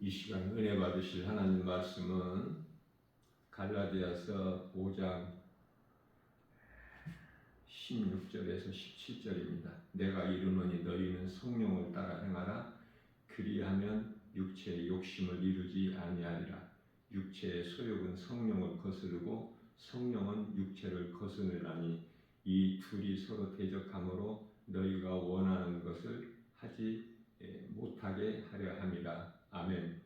이 시간 은혜 받으실 하나님 말씀은 갈라디아서 5장 16절에서 17절입니다. 내가 이르노니 너희는 성령을 따라 행하라. 그리하면 육체의 욕심을 이루지 아니하리라. 육체의 소욕은 성령을 거스르고 성령은 육체를 거스르나니 이 둘이 서로 대적하므로 너희가 원하는 것을 하지 못하게 하려 함이라. 아멘.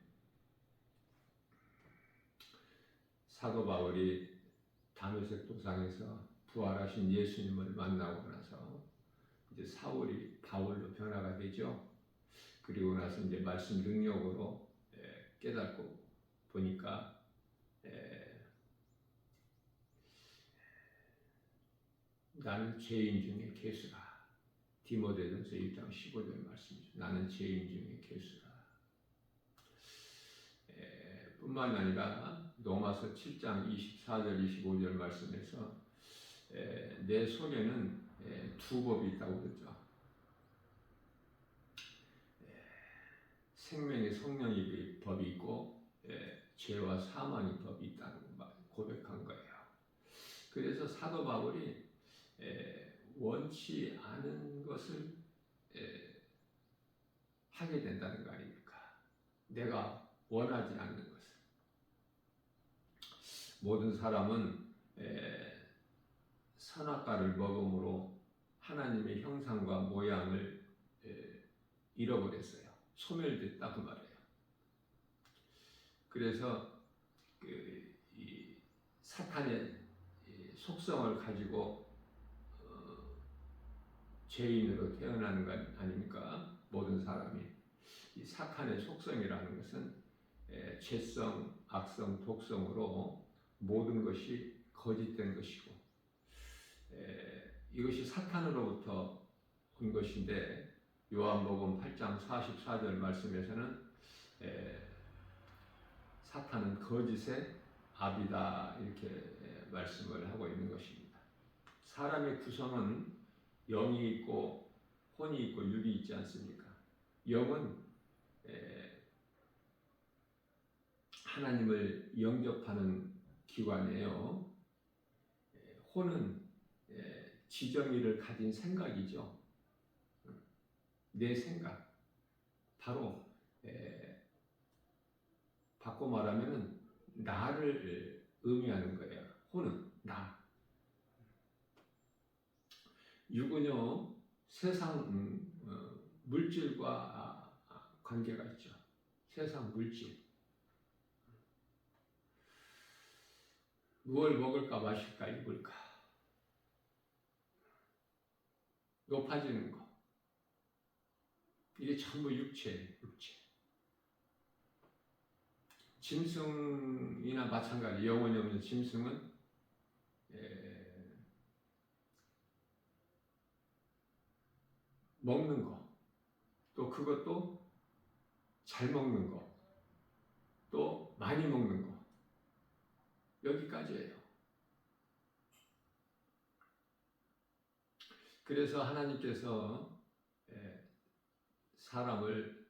사도 바울이 다메섹 도상에서 부활하신 예수님을 만나고 나서 이제 사울이 바울로 변화가 되죠. 그리고 나서 이제 말씀 능력으로 깨닫고 보니까 나는 죄인 중에 괴수라. 디모데전서 1장 15절 말씀이죠. 나는 죄인 중에 괴수라. 뿐만 아니라 로마서 7장 24절 25절 말씀에서 내 속에는 두 법이 있다고 그러죠. 생명의 성령의 법이 있고 죄와 사망의 법이 있다는 고백한 거예요. 그래서 사도 바울이 원치 않은 것을 하게 된다는 거 아닙니까? 내가 원하지 않는 것을. 모든 사람은 선악과를 먹음으로 하나님의 형상과 모양을 잃어버렸어요. 소멸됐다 그 말이에요. 그래서 이 사탄의 속성을 가지고 죄인으로 태어나는 것 아닙니까? 모든 사람이. 이 사탄의 속성이라는 것은 죄성, 악성, 독성으로 모든 것이 거짓된 것이고 이것이 사탄으로부터 온 것인데 요한복음 8장 44절 말씀에서는 사탄은 거짓의 아비다 이렇게 말씀을 하고 있는 것입니다. 사람의 구성은 영이 있고 혼이 있고 육이 있지 않습니까? 영은 하나님을 영접하는 기관이에요. 혼은 지정의를 가진 생각이죠. 내 생각. 바로 바꿔 말하면 나를 의미하는 거예요. 혼은 나. 육은요 세상 물질과 관계가 있죠. 세상 물질. 무엇을 먹을까 마실까 입을까 높아지는 거 이게 전부 육체예요. 육체. 짐승이나 마찬가지. 영혼이 없는 짐승은 먹는 거, 또 그것도 잘 먹는 거, 또 많이 먹는 거 여기까지예요. 그래서 하나님께서 사람을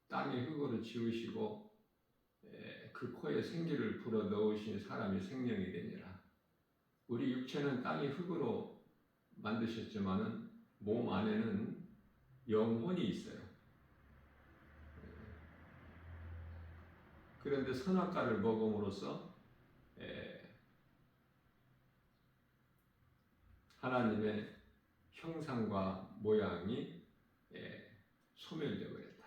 땅의 흙으로 지으시고 그 코에 생기를 불어 넣으신 사람이 생명이 되니라. 우리 육체는 땅의 흙으로 만드셨지만은 몸 안에는 영혼이 있어요. 그런데 선악과를 먹음으로써 하나님의 형상과 모양이 소멸되어 버렸다.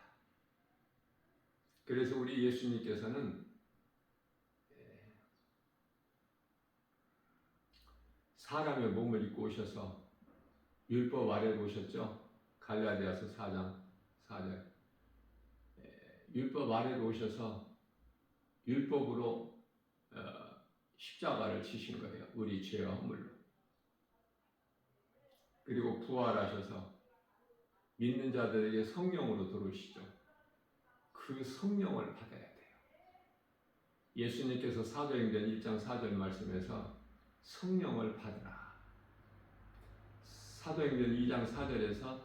그래서 우리 예수님께서는 사람의 몸을 입고 오셔서 율법 아래 오셨죠. 갈라디아서 4장 4절. 율법 아래로 오셔서 율법으로 십자가를 지신 거예요. 우리 죄와 허물로. 그리고 부활하셔서 믿는 자들에게 성령으로 들어오시죠. 그 성령을 받아야 돼요. 예수님께서 사도행전 1장 4절 말씀에서 성령을 받으라. 사도행전 2장 4절에서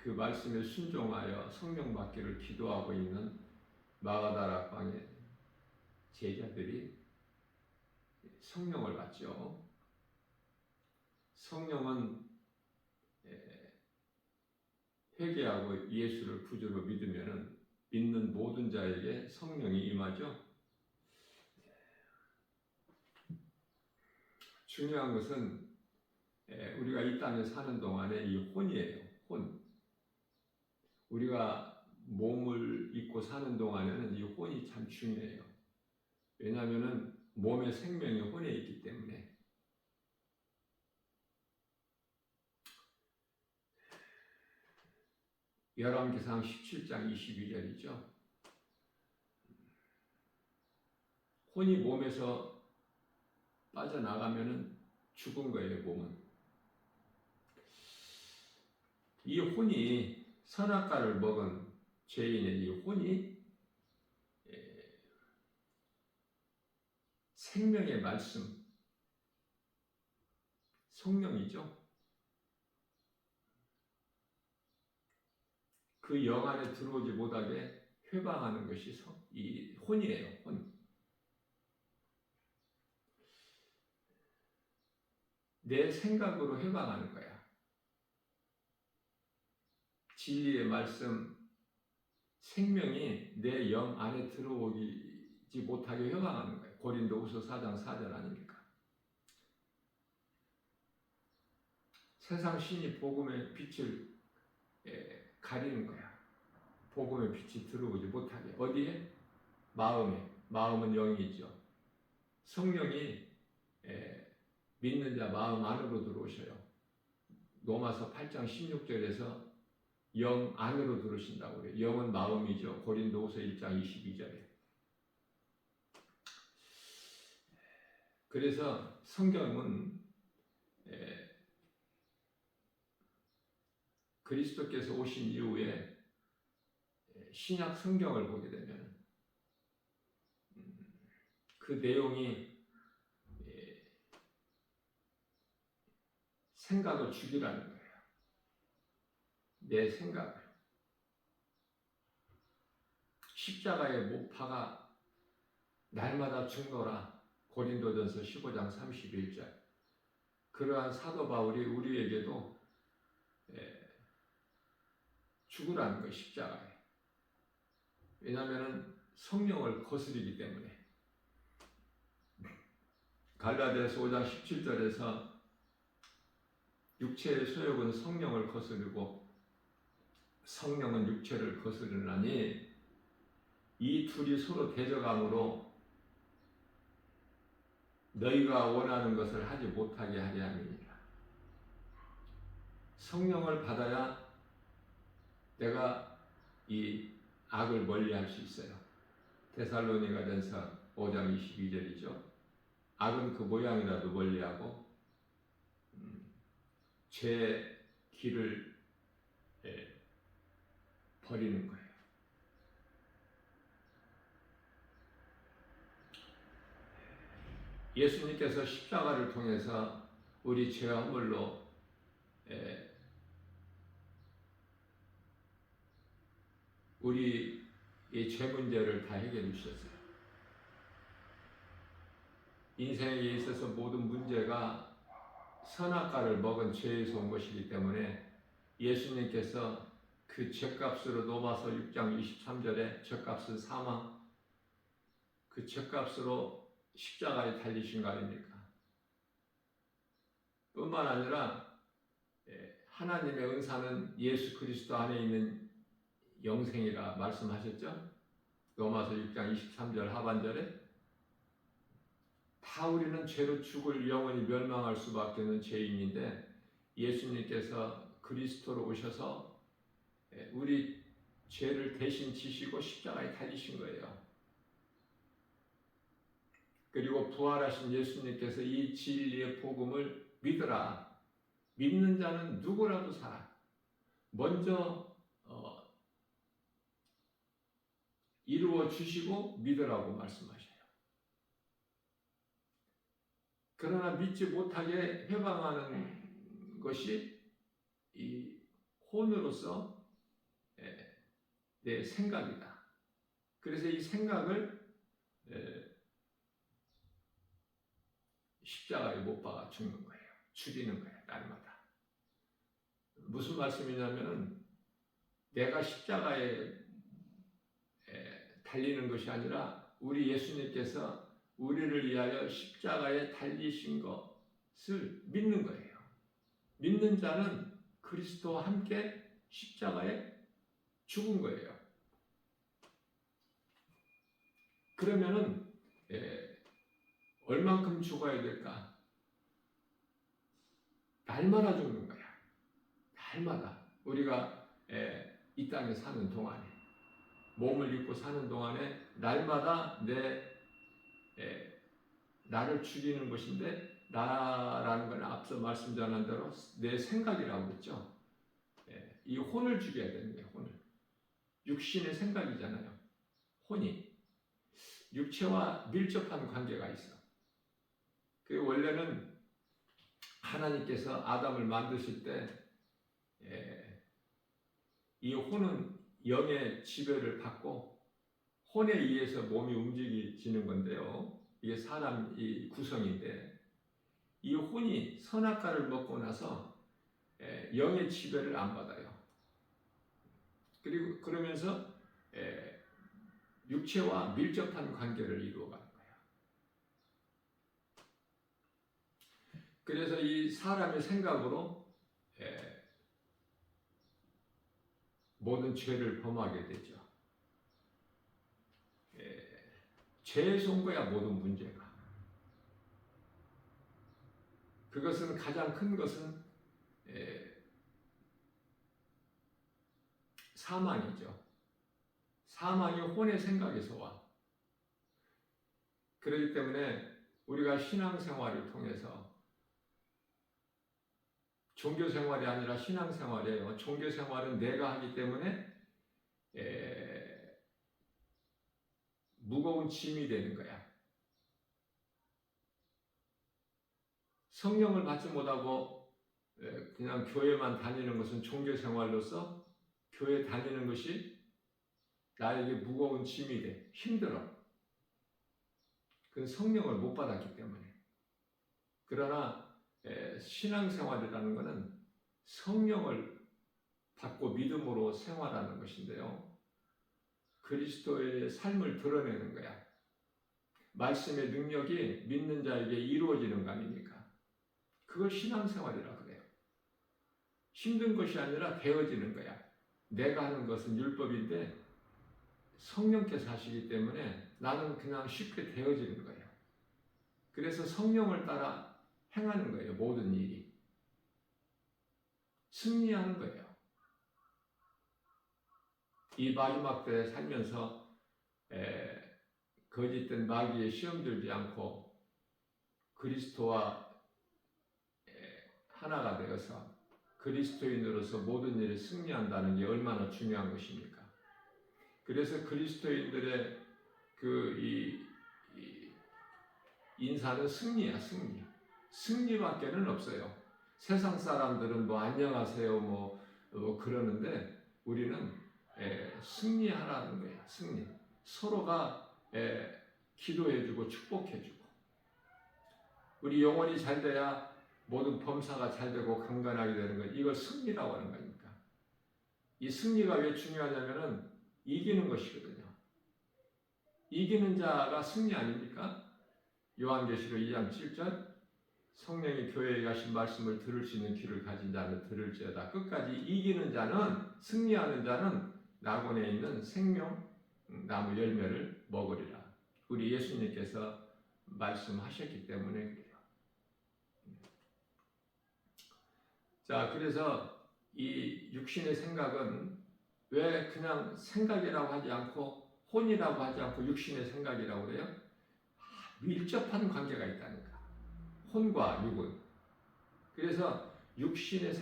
그 말씀에 순종하여 성령 받기를 기도하고 있는 마가다라 방의 제자들이 성령을 받죠. 성령은 회개하고 예수를 구주로 믿으면 믿는 모든 자에게 성령이 임하죠. 중요한 것은 우리가 이 땅에 사는 동안에 이 혼이에요. 혼. 우리가 몸을 입고 사는 동안에는 이 혼이 참 중요해요. 왜냐하면 몸의 생명이 혼에 있기 때문에. 열왕기상 17장 22절이죠. 혼이 몸에서 빠져나가면 죽은 거예요, 몸은. 이 혼이 선악과를 먹은 죄인의 이 혼이 생명의 말씀, 성령이죠. 그 영 안에 들어오지 못하게 회방하는 것이 이 혼이에요, 혼. 내 생각으로 회방하는 거야. 진리의 말씀, 생명이 내 영 안에 들어오지 못하게 회방하는 거예요. 고린도후서 4장 4절 아닙니까? 세상 신이 복음의 빛을 가리는 거야. 복음의 빛이 들어오지 못하게. 어디에? 마음에. 마음은 영이죠. 성령이 믿는 자 마음 안으로 들어오셔요. 로마서 8장 16절에서 영 안으로 들어오신다고 그래요. 영은 마음이죠. 고린도후서 1장 22절에. 그래서 성경은 그리스도께서 오신 이후에 신약 성경을 보게 되면 그 내용이 생각을 죽이라는 거예요. 내 생각을. 십자가의 못 박아 날마다 죽노라. 고린도전서 15장 31절. 그러한 사도 바울이 우리에게도 죽으라는 거예요. 십자가에. 왜냐하면 성령을 거스르기 때문에. 갈라디아서 5장 17절에서 육체의 소욕은 성령을 거스르고 성령은 육체를 거스르나니 이 둘이 서로 대적함으로 너희가 원하는 것을 하지 못하게 하려 함이니라. 성령을 받아야 내가 이 악을 멀리할 수 있어요. 데살로니가전서 5장 22절이죠. 악은 그 모양이라도 멀리하고 죄의 길을 버리는 거예요. 예수님께서 십자가를 통해서 우리 죄와 허물로 우리의 죄 문제를 다 해결해 주셨어요. 인생에 있어서 모든 문제가 선악과를 먹은 죄에서 온 것이기 때문에 예수님께서 그 죄값으로 로마서 6장 23절에 죄값은 사망, 그 죄값으로 십자가에 달리신 거 아닙니까? 뿐만 아니라 하나님의 은사는 예수 그리스도 안에 있는 영생이라 말씀하셨죠? 로마서 6장 23절 하반절에 다 우리는 죄로 죽을 영원히 멸망할 수밖에 없는 죄인인데 예수님께서 그리스도로 오셔서 우리 죄를 대신 지시고 십자가에 달리신 거예요. 그리고 부활하신 예수님께서 이 진리의 복음을 믿으라. 믿는 자는 누구라도 살아. 먼저 이루어 주시고 믿으라고 말씀하셔요. 그러나 믿지 못하게 회방하는 것이 이 혼으로서 내 생각이다. 그래서 이 생각을 십자가에 못 박아 죽는 거예요. 죽이는 거예요. 날마다. 무슨 말씀이냐면은 내가 십자가에 달리는 것이 아니라 우리 예수님께서 우리를 위하여 십자가에 달리신 것을 믿는 거예요. 믿는 자는 그리스도와 함께 십자가에 죽은 거예요. 그러면은 얼만큼 죽어야 될까? 날마다 죽는 거야. 날마다 우리가 이 땅에 사는 동안에 몸을 입고 사는 동안에 날마다 나를 죽이는 것인데 나라는 건 앞서 말씀 전한 대로 내 생각이라고 그랬죠. 이 혼을 죽여야 되는 거예요. 혼을. 육신의 생각이잖아요. 혼이. 육체와 밀접한 관계가 있어. 그 원래는 하나님께서 아담을 만드실 때 이 혼은 영의 지배를 받고 혼에 의해서 몸이 움직이지는 건데요. 이게 사람 이 구성인데 이 혼이 선악과를 먹고 나서 영의 지배를 안 받아요. 그리고 그러면서 육체와 밀접한 관계를 이루어가는 거예요. 그래서 이 사람의 생각으로 모든 죄를 범하게 되죠. 죄에 쏜 거야 모든 문제가. 그것은 가장 큰 것은 사망이죠. 사망이 혼의 생각에서 와. 그렇기 때문에 우리가 신앙생활을 통해서 종교생활이 아니라 신앙생활이에요. 종교생활은 내가 하기 때문에 무거운 짐이 되는 거야. 성령을 받지 못하고 그냥 교회만 다니는 것은 종교생활로서 교회 다니는 것이 나에게 무거운 짐이 돼. 힘들어. 그건 성령을 못 받았기 때문에. 그러나 신앙생활이라는 것은 성령을 받고 믿음으로 생활하는 것인데요. 그리스도의 삶을 드러내는 거야. 말씀의 능력이 믿는 자에게 이루어지는 거 아닙니까? 그걸 신앙생활이라 그래요. 힘든 것이 아니라 되어지는 거야. 내가 하는 것은 율법인데 성령께서 하시기 때문에 나는 그냥 쉽게 되어지는 거예요. 그래서 성령을 따라 행하는 거예요. 모든 일이. 승리하는 거예요. 이 마지막 때에 살면서 거짓된 마귀에 시험 들지 않고 그리스도와 하나가 되어서 그리스도인으로서 모든 일에 승리한다는 게 얼마나 중요한 것입니까? 그래서 그리스도인들의 이 인사는 승리야, 승리. 승리밖에는 없어요. 세상 사람들은 뭐 안녕하세요 뭐 그러는데 우리는 승리하라는 거야, 승리. 서로가 기도해주고 축복해주고 우리 영혼이 잘 돼야 모든 범사가 잘 되고 강건하게 되는 것, 이걸 승리라고 하는 거니까. 이 승리가 왜 중요하냐면은 이기는 것이거든요. 이기는 자가 승리 아닙니까? 요한계시록 2장 7절 성령이 교회에 가신 말씀을 들을 수 있는 귀를 가진 자는 들을지어다. 끝까지 이기는 자는, 승리하는 자는 낙원에 있는 생명 나무 열매를 먹으리라. 우리 예수님께서 말씀하셨기 때문에 그래요. 자, 그래서 이 육신의 생각은 왜 그냥 생각이라고 하지 않고 혼이라고 하지 않고 육신의 생각이라고 그래요? 밀접한 관계가 있다니까. 혼과 육은. 그래서 육신의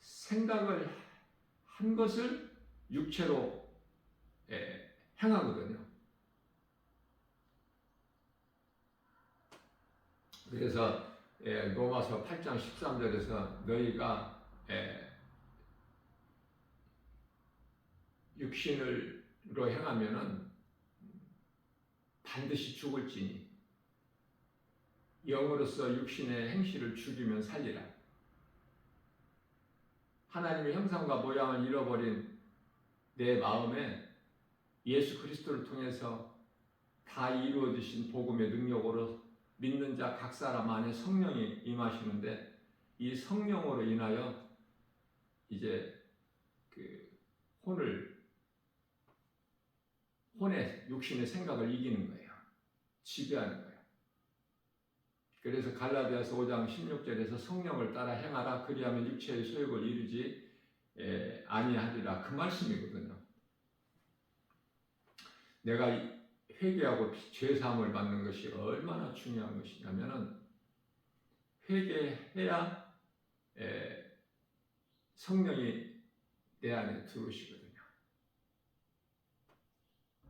생각을 한 것을 육체로 행하거든요. 그래서 로마서 8장 13절에서 너희가 육신으로 행하면은 반드시 죽을지니 영으로서 육신의 행실을 죽이면 살리라. 하나님의 형상과 모양을 잃어버린 내 마음에 예수 그리스도를 통해서 다 이루어지신 복음의 능력으로 믿는 자 각 사람 안에 성령이 임하시는데, 이 성령으로 인하여 이제 그 혼의 육신의 생각을 이기는 거예요. 지배하는 거예요. 그래서 갈라디아서 5장 16절에서 성령을 따라 행하라, 그리하면 육체의 소욕을 이루지 아니하리라, 그 말씀이거든요. 내가 회개하고 죄사함을 받는 것이 얼마나 중요한 것이냐면은, 회개해야 성령이 내 안에 들어오시거든요.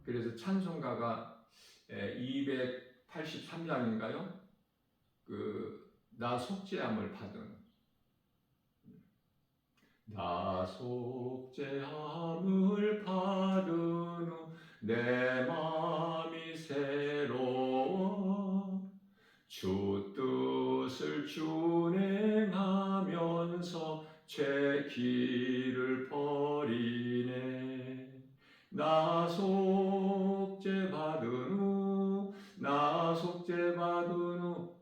그래서 찬송가가 283장인가요? 나 속죄함을 받은, 나 속죄함을 받은 후 내 마음이 새로워 주 뜻을 준행하면서 죄 길을 버리네. 나 속죄받은 후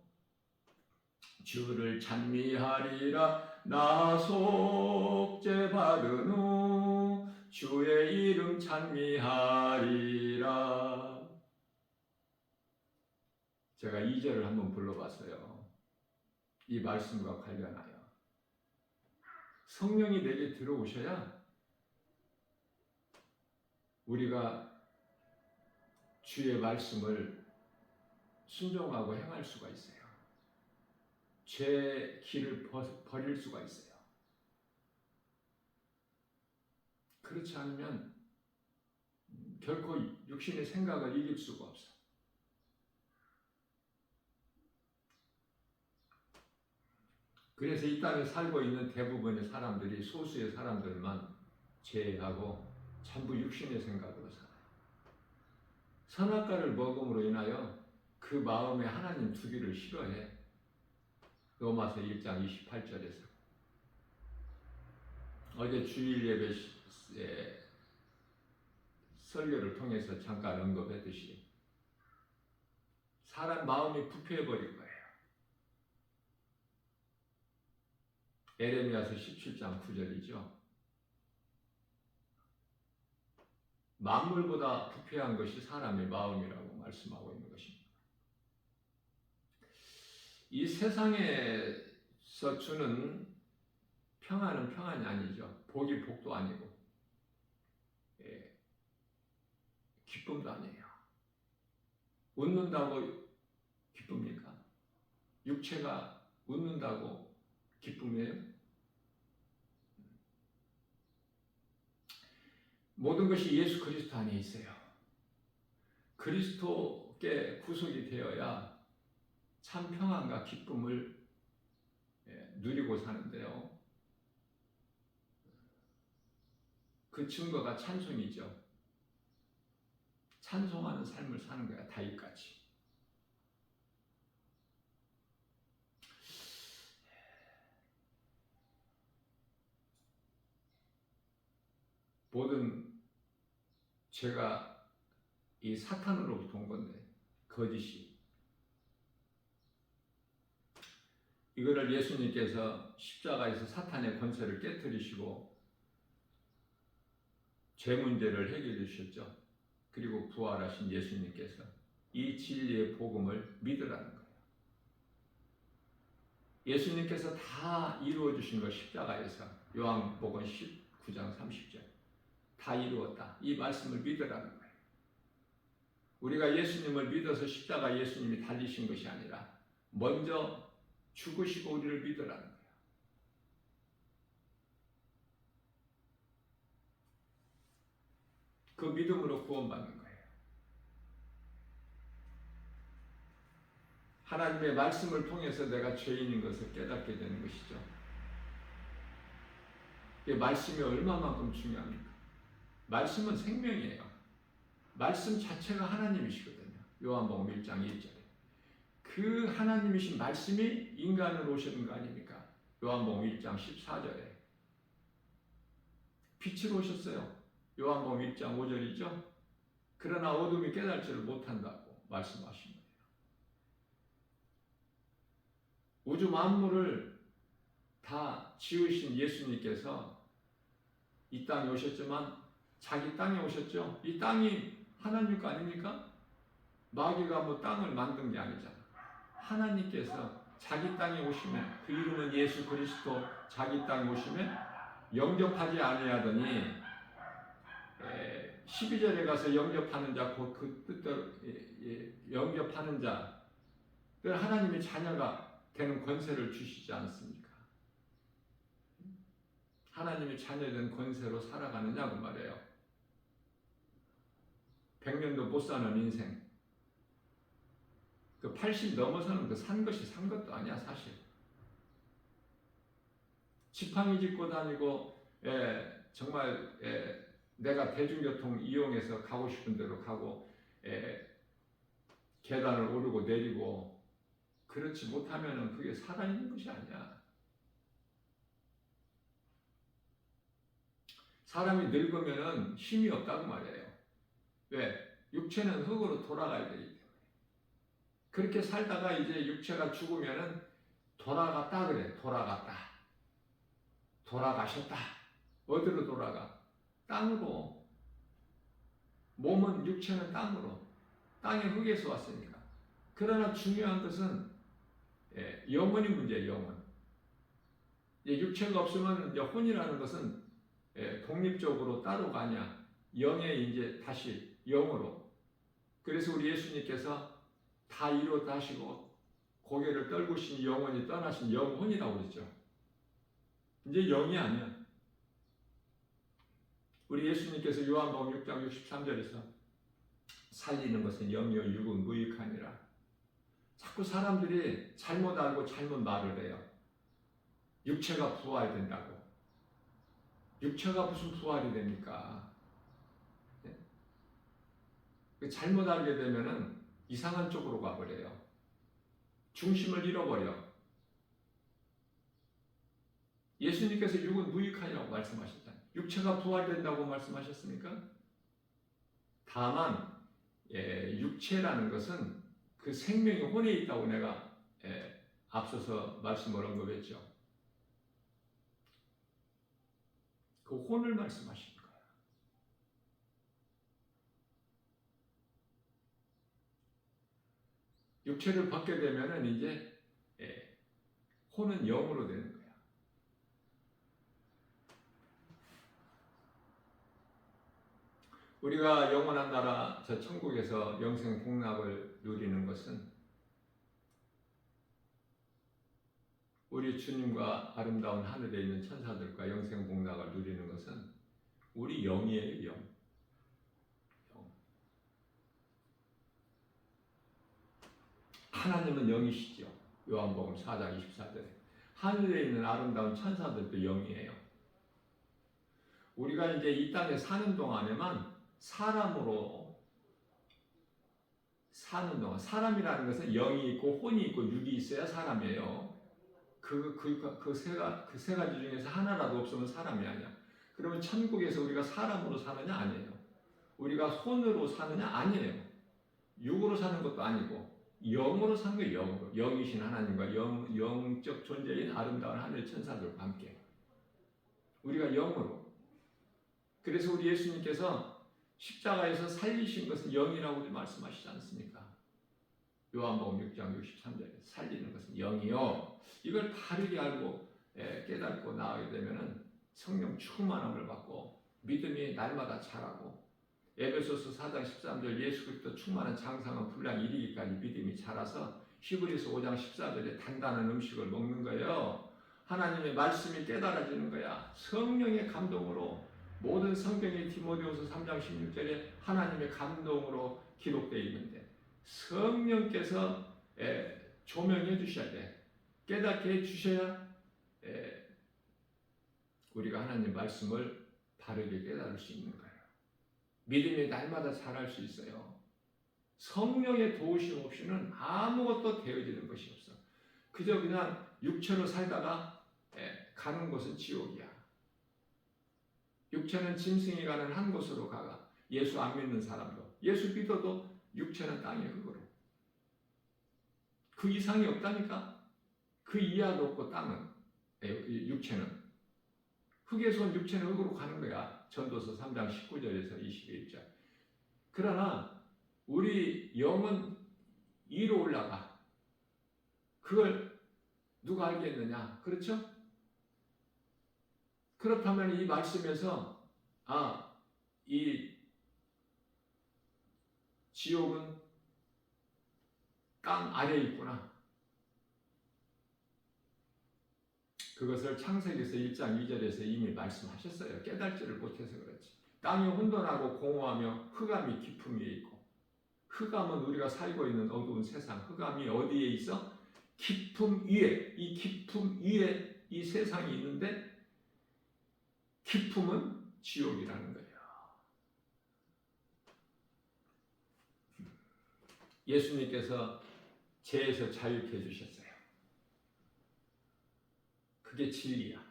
주를 찬미하리라. 나 속죄받은 후 주의 이름 찬미하리라. 제가 2절을 한번 불러봤어요. 이 말씀과 관련하여 성령이 내게 들어오셔야 우리가 주의 말씀을 순종하고 행할 수가 있어요. 죄 길을 버릴 수가 있어요. 그렇지 않으면 결코 육신의 생각을 이길 수가 없어. 그래서 이 땅에 살고 있는 대부분의 사람들이, 소수의 사람들만 제외하고 전부 육신의 생각으로 살아요. 선악과를 먹음으로 인하여 그 마음에 하나님 두기를 싫어해. 로마서 1장 28절에서. 어제 주일 예배 설교를 통해서 잠깐 언급했듯이 사람 마음이 부패해버린 거예요. 에레미야서 17장 9절이죠. 만물보다 부패한 것이 사람의 마음이라고 말씀하고 있는 것입니다. 이 세상에서 주는 평안은 평안이 아니죠. 복이 복도 아니고, 기쁨도 아니에요. 웃는다고 기쁩니까? 육체가 웃는다고 기쁨이에요? 모든 것이 예수 그리스도 안에 있어요. 그리스도께 구속이 되어야 참 평안과 기쁨을 누리고 사는데요. 그 증거가 찬송이죠. 찬송하는 삶을 사는 거야, 다윗같이. 모든 죄가 이 사탄으로부터 온 건데, 거짓이. 이거를 예수님께서 십자가에서 사탄의 권세를 깨뜨리시고 죄 문제를 해결해 주셨죠. 그리고 부활하신 예수님께서 이 진리의 복음을 믿으라는 거예요. 예수님께서 다 이루어 주신 것, 십자가에서. 요한복음 19장 30절. 다 이루었다. 이 말씀을 믿으라는 거예요. 우리가 예수님을 믿어서 십자가 예수님이 달리신 것이 아니라 먼저 죽으시고 우리를 믿으라는 거예요. 그 믿음으로 구원받는 거예요. 하나님의 말씀을 통해서 내가 죄인인 것을 깨닫게 되는 것이죠. 이 말씀이 얼마만큼 중요합니까? 말씀은 생명이에요. 말씀 자체가 하나님이시거든요. 요한복음 1장 1절에. 그 하나님이신 말씀이 인간으로 오시는 거 아닙니까? 요한복음 1장 14절에. 빛으로 오셨어요. 요한복음 1장 5절이죠. 그러나 어둠이 깨달지를 못한다고 말씀하신 거예요. 우주 만물을 다 지으신 예수님께서 이 땅에 오셨지만 자기 땅에 오셨죠. 이 땅이 하나님 거 아닙니까? 마귀가 뭐 땅을 만든 게 아니잖아. 하나님께서 자기 땅에 오시면, 그 이름은 예수 그리스도, 자기 땅에 오시면 영접하지 아니하더니 12절에 가서 영접하는 자, 곧 그 뜻대로 영접하는 자들 하나님의 자녀가 되는 권세를 주시지 않습니까? 하나님의 자녀된 권세로 살아가느냐고 말해요. 100년도 못 사는 인생. 그 80 넘어서는 그 산 것이 산 것도 아니야, 사실. 지팡이 짚고 다니고, 정말, 내가 대중교통 이용해서 가고 싶은 데로 가고, 계단을 오르고 내리고, 그렇지 못하면은 그게 살아있는 것이 아니야. 사람이 늙으면은 힘이 없다고 말해요. 왜? 육체는 흙으로 돌아가야 되기 때문에. 그렇게 살다가 이제 육체가 죽으면은 돌아갔다 그래. 돌아갔다. 돌아가셨다. 어디로 돌아가? 땅으로. 몸은, 육체는 땅으로. 땅의 흙에서 왔으니까. 그러나 중요한 것은 영혼이 문제예요. 영혼. 육체가 없으면 이제 혼이라는 것은 독립적으로 따로가 아니야. 영에 이제 다시 영으로. 그래서 우리 예수님께서 다 이루었다 하시고 고개를 떨구신 영혼이 떠나신 영혼이라고 그랬죠. 이제 영이 아니야. 우리 예수님께서 요한복음 6장 63절에서 살리는 것은 영이요 육은 무익하니라. 자꾸 사람들이 잘못 알고 잘못 말을 해요. 육체가 부활된다고. 육체가 무슨 부활이 됩니까? 잘못 알게 되면은 이상한 쪽으로 가버려요. 중심을 잃어버려. 예수님께서 육은 무익하니라고 말씀하셨잖아요. 육체가 부활된다고 말씀하셨습니까? 다만 육체라는 것은 그 생명이 혼에 있다고 내가 앞서서 말씀을 언급했죠. 그 혼을 말씀하신 거예요. 육체를 받게 되면은 이제 혼은 영으로 되는 거예요. 우리가 영원한 나라, 저 천국에서 영생 복락을 누리는 것은 우리 주님과 아름다운 하늘에 있는 천사들과 영생 복락을 누리는 것은 우리 영이에요. 영. 하나님은 영이시죠. 요한복음 4장 24절에 하늘에 있는 아름다운 천사들도 영이에요. 우리가 이제 이 땅에 사는 동안에만 사람으로 사는 동안, 사람이라는 것은 영이 있고 혼이 있고 육이 있어야 사람이에요. 그 세 가지 중에서 하나라도 없으면 사람이 아니야. 그러면 천국에서 우리가 사람으로 사느냐? 아니에요. 우리가 혼으로 사느냐? 아니에요. 육으로 사는 것도 아니고 영으로 사는 거예요. 영으로. 영이신 하나님과 영적 존재인 아름다운 하늘 천사들과 함께 우리가 영으로. 그래서 우리 예수님께서 십자가에서 살리신 것은 영이라고 말씀하시지 않습니까? 요한복음 6장 63절에 살리는 것은 영이요. 이걸 바르게 알고 깨닫고 나가게 되면은 성령 충만함을 받고 믿음이 날마다 자라고, 에베소서 4장 13절 예수 그리스도 충만한 장성한 분량이 이르기까지 믿음이 자라서 히브리서 5장 14절에 단단한 음식을 먹는 거예요. 하나님의 말씀이 깨달아지는 거야. 성령의 감동으로. 모든 성경이 디모데후서 3장 16절에 하나님의 감동으로 기록되어 있는데 성령께서 조명해 주셔야 돼. 깨닫게 해 주셔야 우리가 하나님 말씀을 바르게 깨달을 수 있는 거예요. 믿음이 날마다 자랄 수 있어요. 성령의 도우심 없이는 아무것도 되어지는 것이 없어. 그저 그냥 육체로 살다가 가는 곳은 지옥이야. 육체는 짐승이 가는 한 곳으로 가가. 예수 안 믿는 사람도, 예수 믿어도 육체는 땅의 흙으로. 그 이상이 없다니까. 그 이하도 없고 땅은, 육체는. 흙에서 온 육체는 흙으로 가는 거야. 전도서 3장 19절에서 21절. 그러나 우리 영은 위로 올라가. 그걸 누가 알겠느냐? 그렇죠? 그렇다면 이 말씀에서 이 지옥은 땅 아래에 있구나. 그것을 창세기에서 1장 2절에서 이미 말씀하셨어요. 깨달지를 못해서 그렇지. 땅이 혼돈하고 공허하며 흑암이 깊음 위에 있고, 흑암은 우리가 살고 있는 어두운 세상, 흑암이 어디에 있어? 깊음 위에, 이 깊음 위에 이 세상이 있는데 깊음은 지옥이라는 거예요. 예수님께서 죄에서 자유케 해주셨어요. 그게 진리야.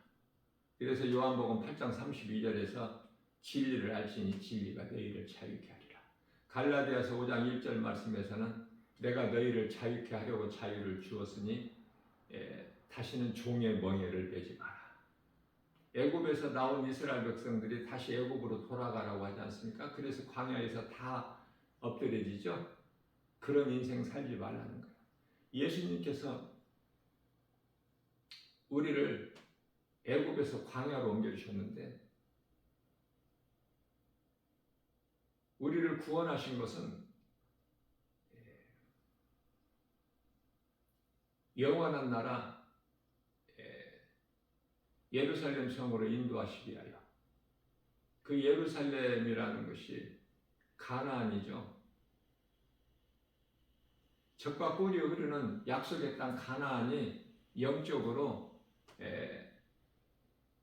그래서 요한복음 8장 32절에서 진리를 알지니 진리가 너희를 자유케 하리라. 갈라디아서 5장 1절 말씀에서는 내가 너희를 자유케 하려고 자유를 주었으니 다시는 종의 멍에를 매지 마라. 애굽에서 나온 이스라엘 백성들이 다시 애굽으로 돌아가라고 하지 않습니까? 그래서 광야에서 다 엎드려지죠. 그런 인생 살지 말라는 거예요. 예수님께서 우리를 애굽에서 광야로 옮겨주셨는데 우리를 구원하신 것은 영원한 나라 예루살렘 성으로 인도하시기 위하여. 그 예루살렘이라는 것이 가나안이죠. 젖과 꿀이 흐르는 약속의 땅 가나안이 영적으로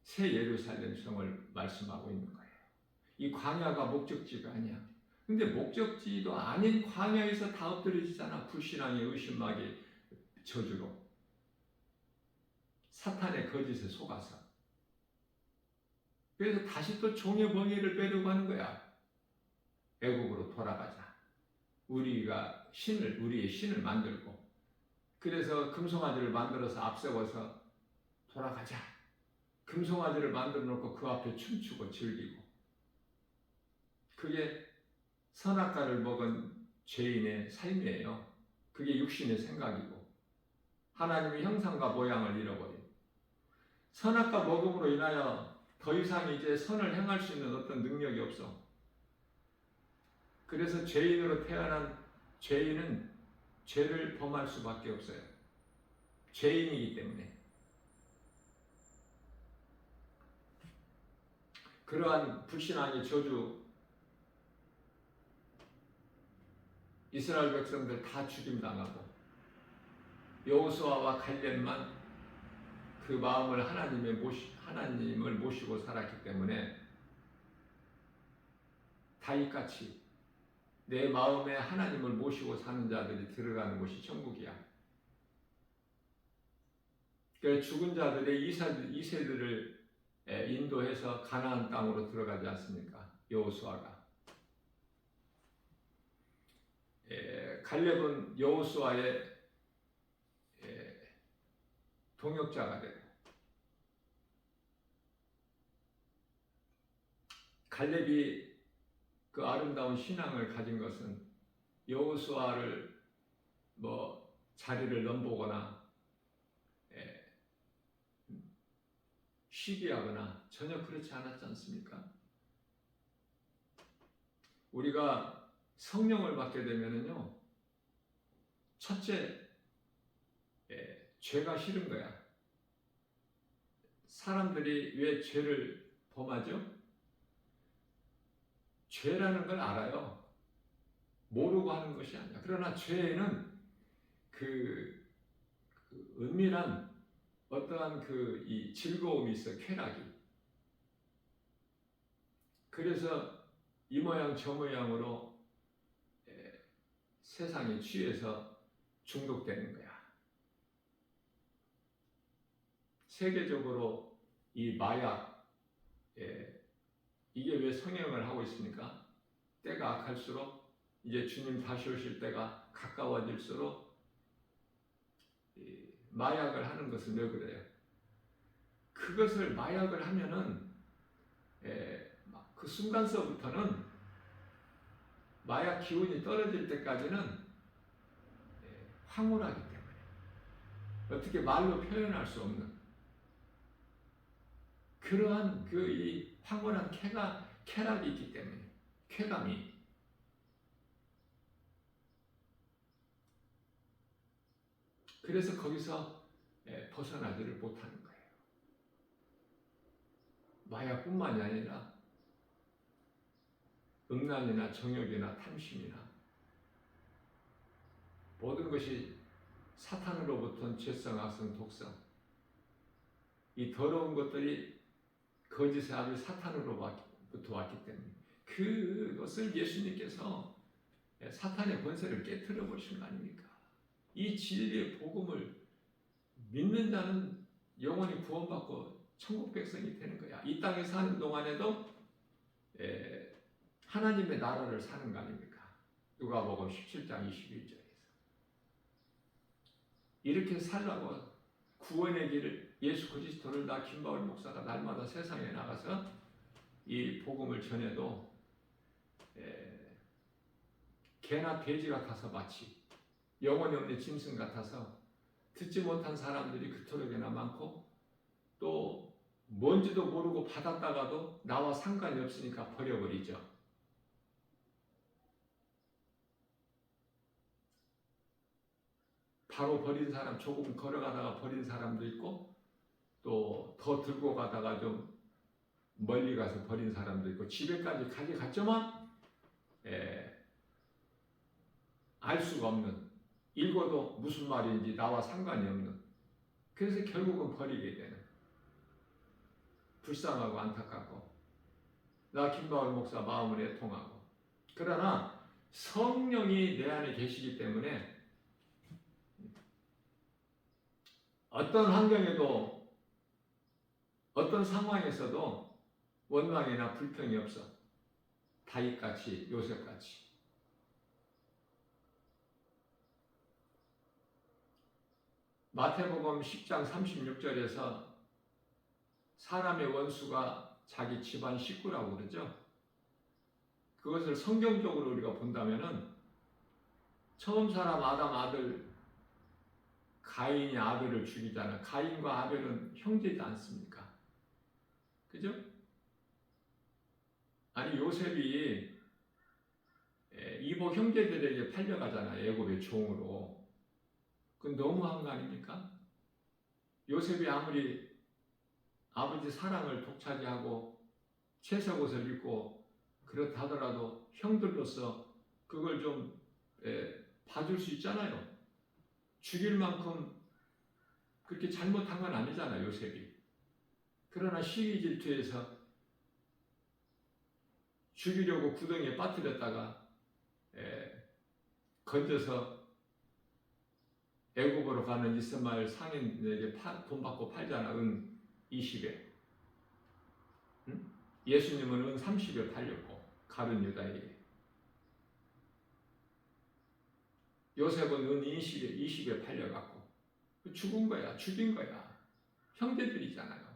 새 예루살렘 성을 말씀하고 있는 거예요. 이 광야가 목적지가 아니야. 근데 목적지도 아닌 광야에서 다 엎드려지잖아. 불신앙의 의심막이 저주로. 사탄의 거짓에 속아서. 그래서 다시 또 종의 멍에를 빼려고 하는 거야. 애국으로 돌아가자. 우리가 우리의 신을 만들고, 그래서 금송아지를 만들어서 앞세워서 돌아가자. 금송아지를 만들어 놓고 그 앞에 춤추고 즐기고. 그게 선악과를 먹은 죄인의 삶이에요. 그게 육신의 생각이고, 하나님의 형상과 모양을 잃어버린. 선악과 먹음으로 인하여 더 이상 이제 선을 행할 수 있는 어떤 능력이 없어. 그래서 죄인으로 태어난 죄인은 죄를 범할 수밖에 없어요. 죄인이기 때문에. 그러한 불신앙의 저주, 이스라엘 백성들 다 죽임당하고 여호수아와 갈렙만 그 마음을 하나님을 모시고 살았기 때문에 다윗같이 내 마음에 하나님을 모시고 사는 자들이 들어가는 곳이 천국이야. 그래서 죽은 자들의 이세들을 인도해서 가나안 땅으로 들어가지 않습니까? 여호수아가. 갈렙은 여호수아의 동역자가 되고, 갈렙이 그 아름다운 신앙을 가진 것은 여호수아를 자리를 넘보거나 시기하거나 전혀 그렇지 않았지 않습니까? 우리가 성령을 받게 되면은요, 첫째, 죄가 싫은 거야. 사람들이 왜 죄를 범하죠? 죄라는 걸 알아요. 모르고 하는 것이 아니야. 그러나 죄에는 그 은밀한 어떠한 이 즐거움이 있어, 쾌락이. 그래서 이 모양 저 모양으로 세상에 취해서 중독되는 거야. 세계적으로 이 마약, 이게 왜 성행을 하고 있습니까? 때가 악할수록 이제 주님 다시 오실 때가 가까워질수록 마약을 하는 것은 왜 그래요? 그것을 마약을 하면은 그 순간서부터는 마약 기운이 떨어질 때까지는 황홀하기 때문에 어떻게 말로 표현할 수 없는 그러한 이 황홀한 쾌락이 있기 때문에 쾌감이 그래서 거기서 벗어나지를 못하는 거예요. 마약뿐만이 아니라 음란이나 정욕이나 탐심이나 모든 것이 사탄으로부터 죄성, 악성, 독성 이 더러운 것들이 거짓의 아비 사탄으로부터 왔기 때문에 그것을 예수님께서 사탄의 권세를 깨트려 보신 거 아닙니까? 이 진리의 복음을 믿는 자는 영원히 구원받고 천국 백성이 되는 거야. 이 땅에 사는 동안에도 하나님의 나라를 사는 거 아닙니까? 누가복음 17장 21절에서 이렇게 살라고 구원의 길을 예수 그리스도를 나 김바울 목사가 날마다 세상에 나가서 이 복음을 전해도 개나 돼지 같아서 마치 영혼이 없는 짐승 같아서 듣지 못한 사람들이 그토록이나 많고 또 뭔지도 모르고 받았다가도 나와 상관이 없으니까 버려버리죠. 바로 버린 사람, 조금 걸어가다가 버린 사람도 있고 또 더 들고 가다가 좀 멀리 가서 버린 사람도 있고 집에까지 가져갔지만 알 수가 없는 읽어도 무슨 말인지 나와 상관이 없는 그래서 결국은 버리게 되는 불쌍하고 안타깝고 나 김바울 목사 마음을 애통하고 그러나 성령이 내 안에 계시기 때문에 어떤 환경에도 어떤 상황에서도 원망이나 불평이 없어. 다윗같이 요셉같이 마태복음 10장 36절에서 사람의 원수가 자기 집안 식구라고 그러죠. 그것을 성경적으로 우리가 본다면은 처음 사람 아담 아들 가인이 아벨을 죽이잖아. 가인과 아벨은 형제지 않습니까? 그죠? 아니 요셉이 이복 형제들에게 팔려가잖아. 애굽의 종으로. 그건 너무한 거 아닙니까? 요셉이 아무리 아버지 사랑을 독차지하고 채석옷을 입고 그렇다 하더라도 형들로서 그걸 좀 봐줄 수 있잖아요. 죽일 만큼 그렇게 잘못한 건 아니잖아요. 요셉이. 그러나 시기 질투에서 죽이려고 구덩이에 빠뜨렸다가 건져서 애굽으로 가는 이스마엘 상인에게 돈 받고 팔잖아. 은 20에. 응? 예수님은 은 30에 팔렸고 가룟 유다에게. 요셉은 은 20에 팔려갖고 죽은 거야. 죽인 거야. 형제들이잖아요.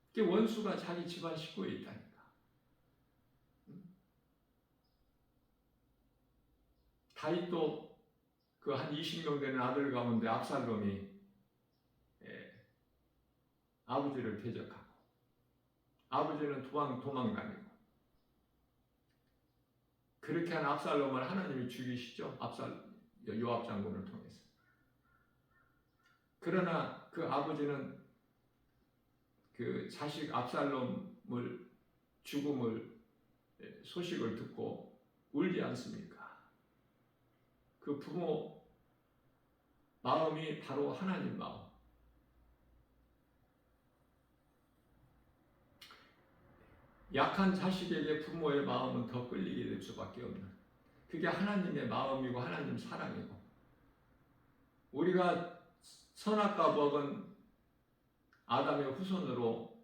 그게 원수가 자기 집안 식구에 있다니까. 다윗도 그 한 20명 되는 아들 가운데 압살롬이 아버지를 대적하고 아버지는 도망다니고 그렇게 한 압살롬을 하나님이 죽이시죠. 요압 장군을 통해서. 그러나 그 아버지는 그 자식 압살롬을 죽음을 소식을 듣고 울지 않습니까? 그 부모 마음이 바로 하나님 마음. 약한 자식에게 부모의 마음은 더 끌리게 될 수밖에 없는, 그게 하나님의 마음이고 하나님 사랑이고, 우리가 선악과 먹은 아담의 후손으로,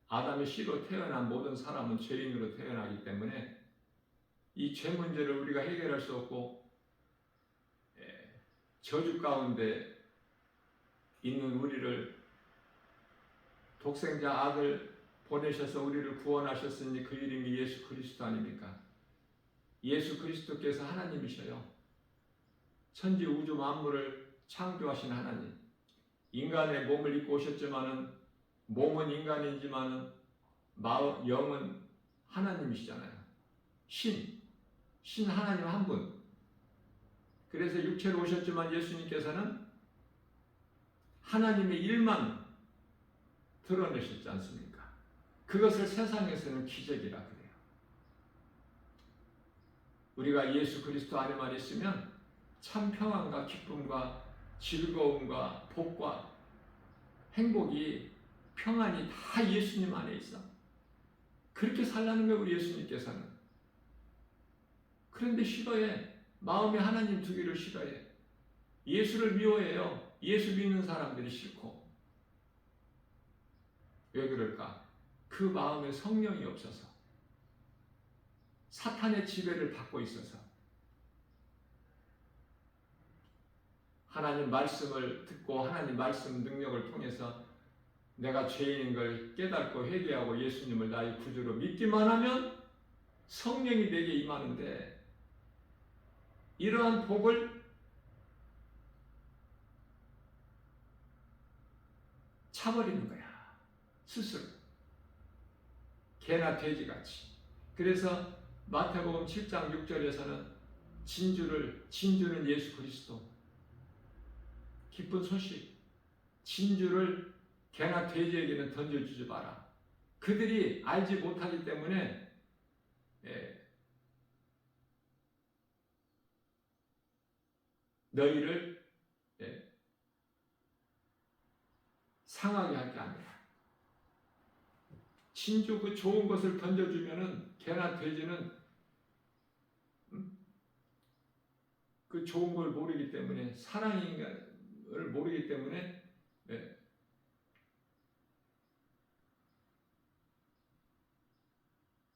아담의 씨로 태어난 모든 사람은 죄인으로 태어나기 때문에 이 죄 문제를 우리가 해결할 수 없고, 저주 가운데 있는 우리를 독생자 아들 보내셔서 우리를 구원하셨으니 그 이름이 예수 그리스도 아닙니까? 예수 그리스도께서 하나님이셔요. 천지 우주 만물을 창조하신 하나님, 인간의 몸을 입고 오셨지만은 몸은 인간이지만은 영은 하나님이시잖아요. 신 하나님 한 분. 그래서 육체로 오셨지만 예수님께서는 하나님의 일만 드러내셨지 않습니까? 그것을 세상에서는 기적이라 그래요. 우리가 예수 그리스도 안에만 있으면 참 평안과 기쁨과 즐거움과 복과 행복이, 평안이 다 예수님 안에 있어. 그렇게 살라는 거예요, 우리 예수님께서는. 그런데 싫어해. 마음에 하나님 두기를 싫어해. 예수를 미워해요. 예수 믿는 사람들이 싫고. 왜 그럴까? 그 마음에 성령이 없어서, 사탄의 지배를 받고 있어서. 하나님 말씀을 듣고 하나님 말씀 능력을 통해서 내가 죄인인 걸 깨닫고 회개하고 예수님을 나의 구주로 믿기만 하면 성령이 내게 임하는데, 이러한 복을 차버리는 거야, 스스로. 개나 돼지같이. 그래서 마태복음 7장 6절에서는 진주는 예수 그리스도, 기쁜 소식, 진주를 개나 돼지에게는 던져주지 마라. 그들이 알지 못하기 때문에 너희를 상하게 할 게 아니라, 진주 그 좋은 것을 던져주면은 개나 돼지는 그 좋은 걸 모르기 때문에, 사랑인가를 모르기 때문에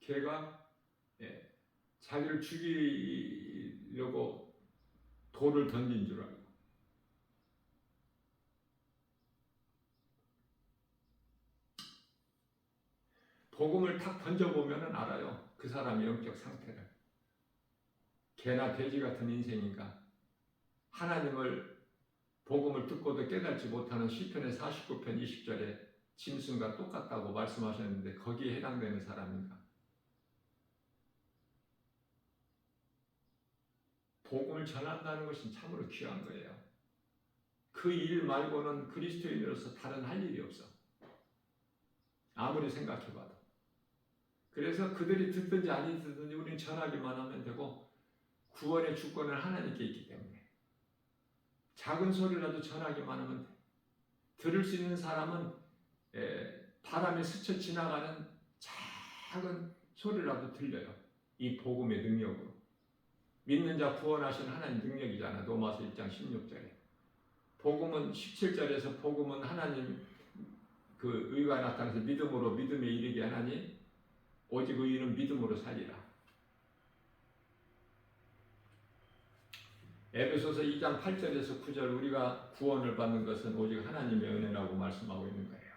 개가 자기를 죽이려고 돌을 던진 줄 알고. 복음을 탁 던져보면 알아요, 그 사람의 영적 상태를. 개나 돼지 같은 인생인가, 하나님을, 복음을 듣고도 깨닫지 못하는 시편의 49편 20절에 짐승과 똑같다고 말씀하셨는데 거기에 해당되는 사람인가? 복음을 전한다는 것은 참으로 귀한 거예요. 그 일 말고는 그리스도인으로서 다른 할 일이 없어, 아무리 생각해봐도. 그래서 그들이 듣든지 아니 듣든지 우리는 전하기만 하면 되고, 구원의 주권은 하나님께 있기 때문에 작은 소리라도 전하기만 하면 돼. 들을 수 있는 사람은 바람에 스쳐 지나가는 작은 소리라도 들려요. 이 복음의 능력으로. 믿는 자 구원하신 하나님 능력이잖아. 로마서 1장 16절에. 복음은 17절에서 복음은 하나님 그 의가 나타나서 믿음으로 믿음에 이르게 하나니 오직 의인은 믿음으로 살리라. 에베소서 2장 8절에서 9절, 우리가 구원을 받는 것은 오직 하나님의 은혜라고 말씀하고 있는 거예요.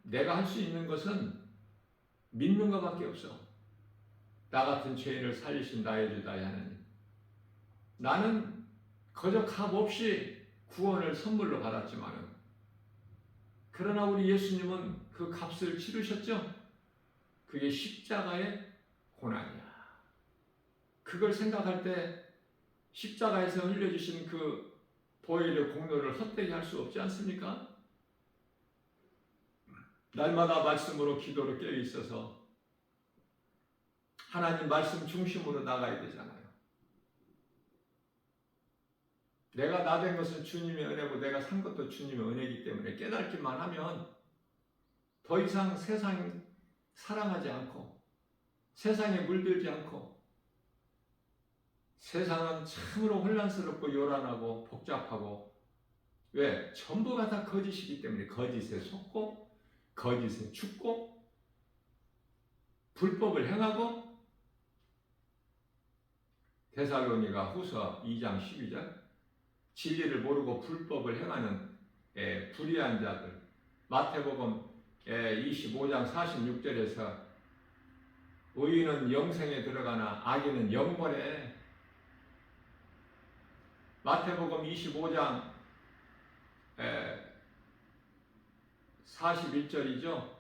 내가 할 수 있는 것은 믿는 것밖에 없어. 나 같은 죄인을 살리신 나의 주 나의 하나님. 나는 거저 값 없이 구원을 선물로 받았지만은, 그러나 우리 예수님은 그 값을 치르셨죠? 그게 십자가의 고난이야. 그걸 생각할 때 십자가에서 흘려주신 그 보혈의 공로를 헛되게 할 수 없지 않습니까? 날마다 말씀으로 기도로 깨어 있어서 하나님 말씀 중심으로 나가야 되잖아요. 내가 나 된 것은 주님의 은혜고 내가 산 것도 주님의 은혜이기 때문에 깨닫기만 하면 더 이상 세상 사랑하지 않고 세상에 물들지 않고 세상은 참으로 혼란스럽고 요란하고 복잡하고 왜? 전부가 다 거짓이기 때문에 거짓에 속고 거짓에 죽고 불법을 행하고 데살로니가 후서 2장 12절 진리를 모르고 불법을 행하는 불의한 자들 마태복음 25장 46절에서 의인은 영생에 들어가나 악인은 영벌에 마태복음 25장 41절이죠.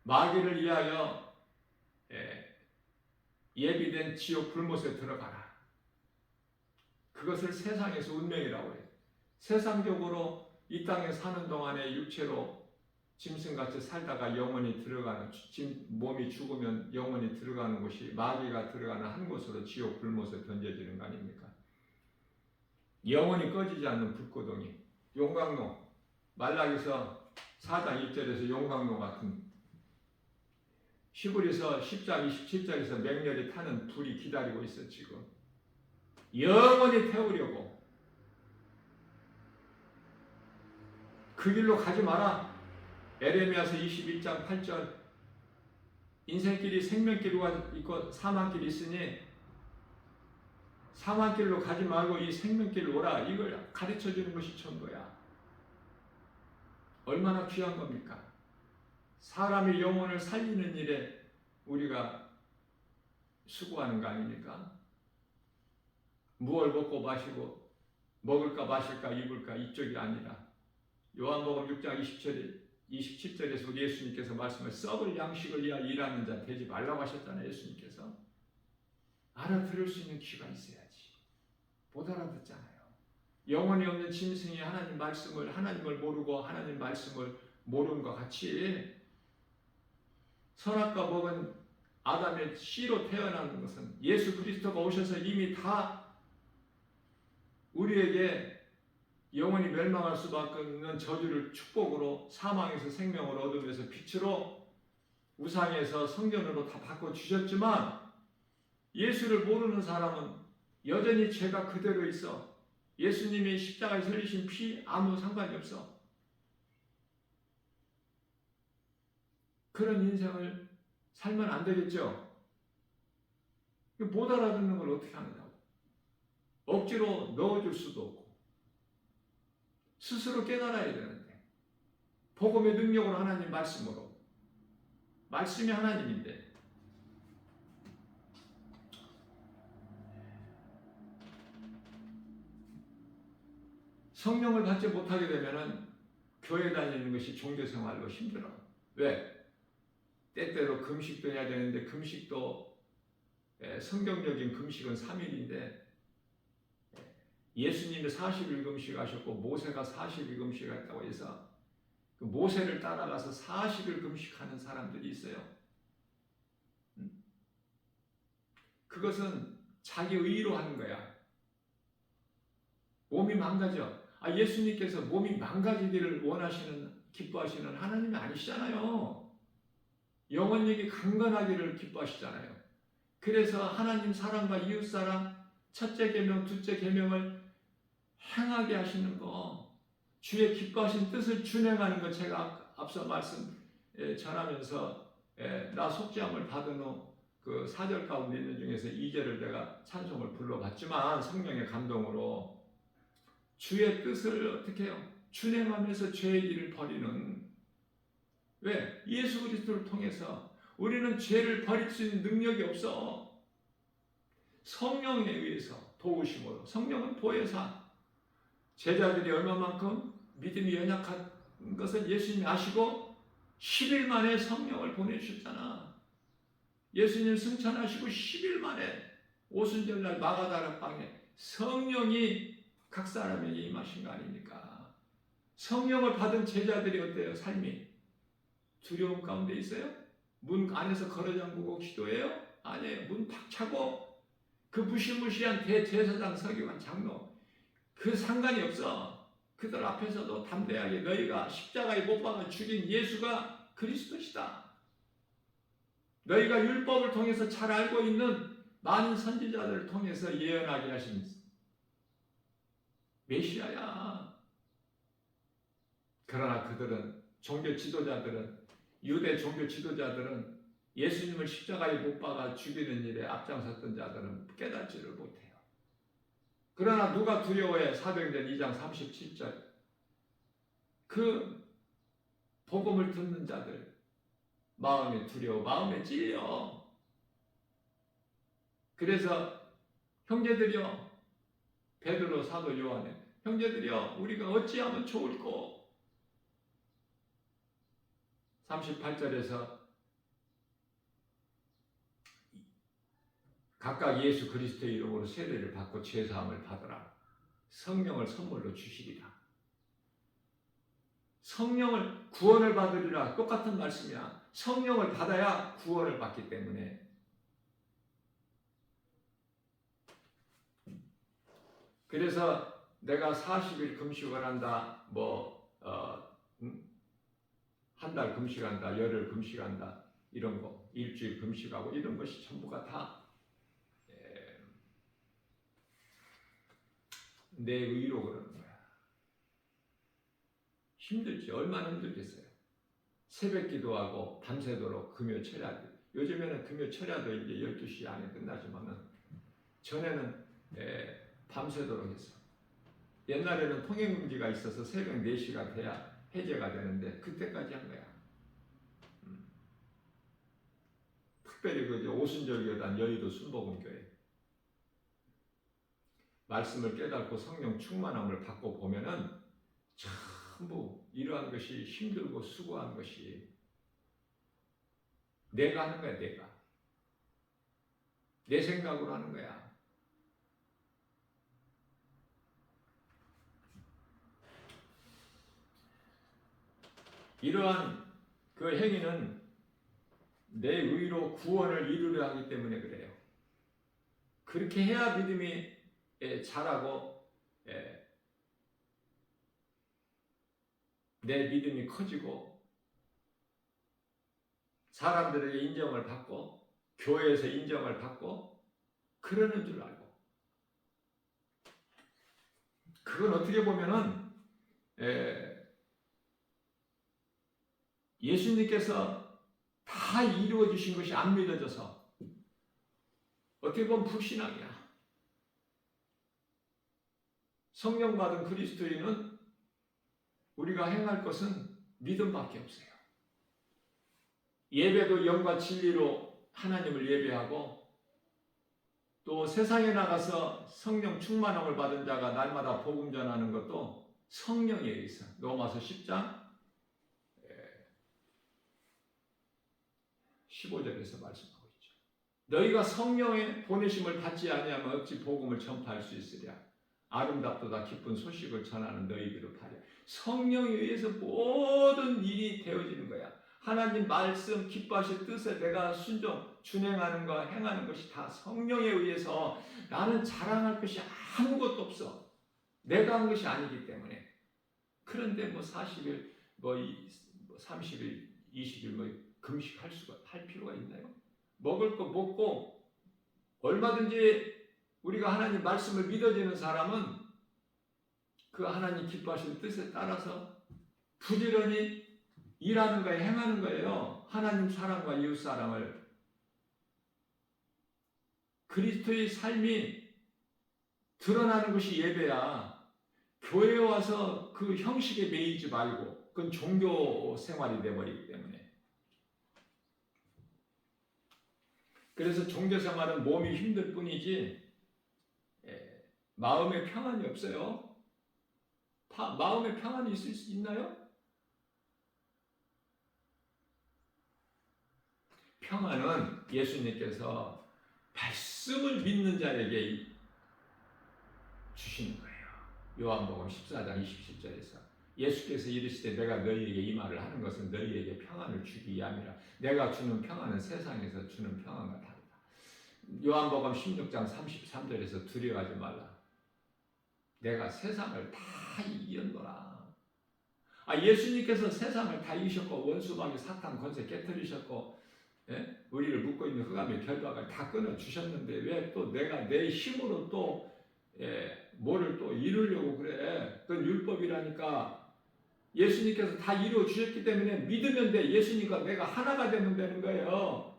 마귀를 위하여 예비된 지옥 불못에 들어가라. 그것을 세상에서 운명이라고 해요. 세상적으로 이 땅에 사는 동안에 육체로 짐승같이 살다가 영원히 들어가는 몸이 죽으면 영원히 들어가는 곳이 마귀가 들어가는 한 곳으로 지옥 불못에 던져지는 거 아닙니까? 영원히 꺼지지 않는 불구덩이 용광로 말라기서 4장 1절에서 용광로 같은 히브리서 10장 27절에서 맹렬히 타는 불이 기다리고 있어. 지금 영원히 태우려고 그 길로 가지 마라. 에레미야서 21장 8절 인생길이 생명길과 있고 사망길이 있으니 사망길로 가지 말고 이 생명길로 오라. 이걸 가르쳐주는 것이 전부야. 얼마나 귀한 겁니까? 사람의 영혼을 살리는 일에 우리가 수고하는 거 아닙니까? 무엇을 먹고 마시고 먹을까 마실까 입을까 이쪽이 아니라 요한복음 6장 27절에서 우리 예수님께서 말씀을 썩을 양식을 위하여 일하는 자 되지 말라고 하셨잖아요. 예수님께서 알아들을 수 있는 귀가 있어야지. 못 알아듣잖아요. 영혼이 없는 짐승이 하나님을 모르고 하나님 말씀을 모르는 것 같이 선악과 먹은 아담의 씨로 태어나는 것은 예수 그리스도가 오셔서 이미 다 우리에게 영원히 멸망할 수밖에 없는 저주를 축복으로 사망에서 생명을 얻으면서 빛으로 우상에서 성전으로 다 바꿔주셨지만 예수를 모르는 사람은 여전히 죄가 그대로 있어. 예수님이 십자가에 흘리신 피 아무 상관이 없어. 그런 인생을 살면 안 되겠죠. 못 알아듣는 걸 어떻게 하느냐고. 억지로 넣어줄 수도 없고 스스로 깨달아야 되는데 복음의 능력으로 하나님 말씀으로 말씀이 하나님인데 성령을 받지 못하게 되면은 교회 다니는 것이 종교생활로 힘들어. 왜? 때때로 금식도 해야 되는데 금식도 성경적인 금식은 3일인데 예수님이 40일 금식하셨고 모세가 40일 금식했다고 해서 그 모세를 따라가서 40일 금식하는 사람들이 있어요. 그것은 자기 의로 하는 거야. 몸이 망가져. 예수님께서 몸이 망가지기를 기뻐하시는 하나님이 아니시잖아요. 영혼력이 강건하기를 기뻐하시잖아요. 그래서 하나님 사랑과 이웃사랑 첫째 계명, 둘째 계명을 행하게 하시는 거, 주의 기뻐하신 뜻을 준행하는 거 제가 앞서 말씀 전하면서 나 속죄함을 받은 후 그 4절 가운데 있는 중에서 2절을 내가 찬송을 불러봤지만 성령의 감동으로 주의 뜻을 어떻게 해요? 준행하면서 죄의 길을 버리는 왜? 예수 그리스도를 통해서 우리는 죄를 버릴 수 있는 능력이 없어. 성령에 의해서 도우심으로 성령은 보혜사 제자들이 얼마만큼 믿음이 연약한 것을 예수님이 아시고 10일 만에 성령을 보내주셨잖아. 예수님 승천하시고 10일 만에 오순절날 마가다라 방에 성령이 각 사람에게 임하신 거 아닙니까? 성령을 받은 제자들이 어때요? 삶이 두려움 가운데 있어요? 문 안에서 걸어 잠그고 기도해요? 아니에요. 문 박차고 그 무시무시한 대제사장 서기관 장로 그 상관이 없어. 그들 앞에서도 담대하게 너희가 십자가에 못 박아 죽인 예수가 그리스도시다. 너희가 율법을 통해서 잘 알고 있는 많은 선지자들을 통해서 예언하게 하신 메시아야. 그러나 그들은, 종교 지도자들은, 유대 종교 지도자들은 예수님을 십자가에 못 박아 죽이는 일에 앞장섰던 자들은 깨닫지를 못해요. 그러나 누가 두려워해? 사도행전 2장 37절. 그 복음을 듣는 자들 마음이 두려워, 마음에 찔려. 그래서 형제들이여, 베드로, 사도 요한에, 형제들이여 우리가 어찌하면 좋을꼬. 38절에서 각각 예수 그리스도의 이름으로 세례를 받고 죄사함을 받으라. 성령을 선물로 주시리라. 성령을, 구원을 받으리라. 똑같은 말씀이야. 성령을 받아야 구원을 받기 때문에. 그래서 내가 40일 금식을 한다, 한 달 금식한다, 열흘 금식한다, 이런 거, 일주일 금식하고 이런 것이 전부가 다 내 의로 그러는 거야. 힘들지. 얼마나 힘들겠어요. 새벽 기도하고 밤새도록 금요 철야도. 요즘에는 금요 철야도 이제 12시 안에 끝나지만은 전에는 밤새도록 했어. 옛날에는 통행금지가 있어서 새벽 4시가 돼야 해제가 되는데 그때까지 한 거야. 특별히 그 오순절교단 여의도 순복음교회 말씀을 깨닫고 성령 충만함을 받고 보면은 전부 이러한 것이 힘들고 수고한 것이 내가 하는 거야. 내가 내 생각으로 하는 거야. 이러한 그 행위는 내 의로 구원을 이루려 하기 때문에 그래요. 그렇게 해야 믿음이 자라고 내 믿음이 커지고 사람들에게 인정을 받고 교회에서 인정을 받고 그러는 줄 알고. 그건 어떻게 보면은 예수님께서 다 이루어 주신 것이 안 믿어져서 어떻게 보면 불신앙이야. 성령 받은 그리스도인은 우리가 행할 것은 믿음밖에 없어요. 예배도 영과 진리로 하나님을 예배하고 또 세상에 나가서 성령 충만함을 받은 자가 날마다 복음 전하는 것도 성령에 의해서 로마서 10장 15절에서 말씀하고 있죠. 너희가 성령의 보내심을 받지 아니하면 어찌 복음을 전파할 수 있으랴. 아름답도다 기쁜 소식을 전하는 너희들을 바래. 성령에 의해서 모든 일이 되어지는 거야. 하나님 말씀 기뻐하실 뜻에 내가 준행하는 거, 행하는 것이 다 성령에 의해서. 나는 자랑할 것이 아무것도 없어. 내가 한 것이 아니기 때문에. 그런데 40일, 30일, 20일 금식할 필요가 있나요? 먹을 거 먹고 얼마든지 우리가 하나님 말씀을 믿어지는 사람은 그 하나님 기뻐하시는 뜻에 따라서 부지런히 일하는 거예요. 행하는 거예요. 하나님 사랑과 이웃 사랑을. 그리스도의 삶이 드러나는 것이 예배야. 교회에 와서 그 형식에 매이지 말고 그건 종교 생활이 되어버리기 때문에. 그래서 종교 생활은 몸이 힘들 뿐이지 마음의 평안이 없어요. 마음의 평안이 있을 수 있나요? 평안은 예수님께서 말씀을 믿는 자에게 주시는 거예요. 요한복음 14장 27절에서 예수께서 이르시되 내가 너희에게 이 말을 하는 것은 너희에게 평안을 주기 위함이라. 내가 주는 평안은 세상에서 주는 평안과 다르다. 요한복음 16장 33절에서 두려워하지 말라. 내가 세상을 다 이겼노라. 예수님께서 세상을 다 이기셨고 원수마귀 사탄 권세 깨뜨리셨고 우리를 묶고 있는 흑암의 결박을 다 끊어주셨는데 왜 또 내가 내 힘으로 또 뭐를 또 이루려고 그래? 그건 율법이라니까. 예수님께서 다 이루어 주셨기 때문에 믿으면 돼. 예수님과 내가 하나가 되면 되는 거예요.